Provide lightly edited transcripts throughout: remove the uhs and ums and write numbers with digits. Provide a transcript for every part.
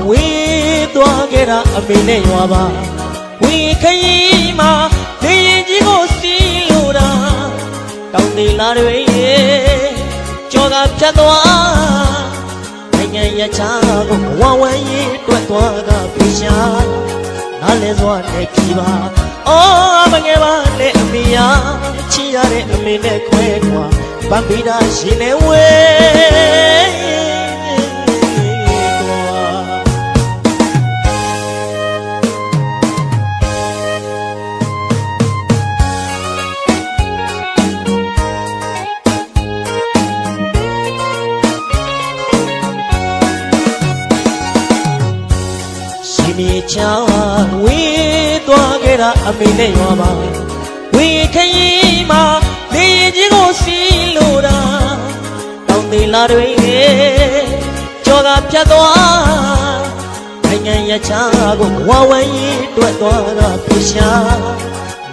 ဝေးသွားခဲ့တာအမေနဲ့ရွာပါဝေခရီးမှာနေရင်ကြီးကိုစီးလို့တာတောင်းနေလာတွေကြောကဖြတ်သွားနိုင်ငံရချာကိုဝဝန်းရေးတွက်သွားကပြေရှာနားလဲစွာနဲ့ကြည်ပါအော်မငယ်ပါနဲ့အမေယာချီရတဲ့အမေနဲ့ခွဲခွာပန်းပြီးတာရှင်နေဝဲမြေချာဝေးသွားခဲ့တာအမေနဲ့ရွာပါဝေခရီးမှာနေရင်ကြီးကိုစီးလို့တာတောင်းသေးလာတွေကြောကဖြတ်သွားနိုင်ငံရချာကိုဝဝန်းရေးတွက်သွားတာပြေရှာ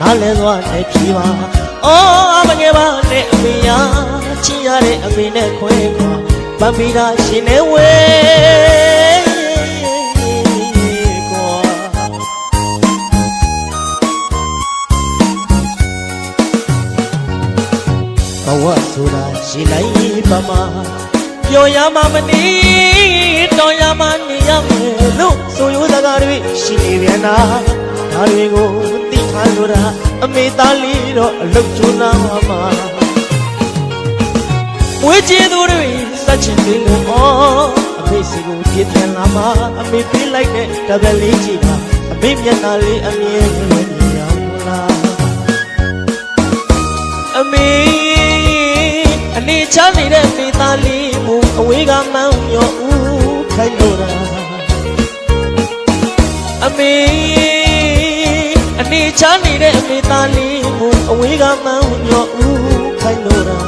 နားလဲသွားနဲ့ဖြီးပါအော်မငယ်ပါနဲ့အမေယာချီရတဲ့အမေနဲ့ခွဲခွာပန်းပြီးတာရှင်နေဝဲဘဝဆိုတာရှိလိုက်ပါမှာပြောရမှမနေတော်ရမှနေရမယ်လို့ဆိုရိုးစကားတွေရှိနေပြန်တာဒါတွေကိုသိထားလို့တာအမေသားလေးတော့အလုပ်ကြိုးစားပါမှာဝေးချေသူတွေစက်ချင်သေးလို့အမေစီကိုပြည့်ပြန်လာမှာအမေပြေးလိုက်တဲ့တပည့်လေးကြည့်တာအမေမျက်နှာလေးအမြဲမြင်ရလားအမေအနေချနေတဲ့မိသားလေးမူအဝေးကမောင်းရောဦးခိုင်းလို့တာအမေအနေချနေတဲ့မိသားလေးမူအဝေးကမောင်းရောဦးခိုင်းလို့တာ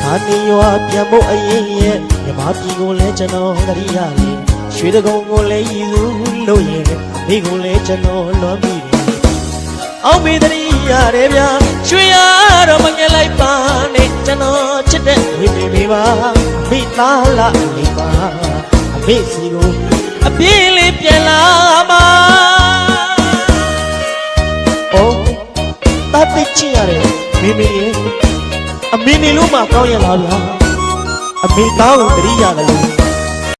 ခါနေရွာပြန်ဖို့အရင်ရဲ့မြမပြည်ကိုလဲကျွန်တော်တရိယာလေးရွှေတကုံကိုလဲရည်စုလို့ရဲ့မိကိုလဲကျွန်တော်လွန်ပြီးအောင်မေတရိရတယ်ဗျာရွှေရတော့မငယ်လိုက်ပါနဲ့ကျွန်တော်ချစ်တဲ့ဝေမေပါမိသားလာလေးပါအမေစီကိုအပြေးလေးပြန်လာမှာအိုးတတ်သိချင်ရတယ်မေမေအမေနေလို့မှကောင်းရလားဗျာအမေသားကိုတရိရတယ်လို့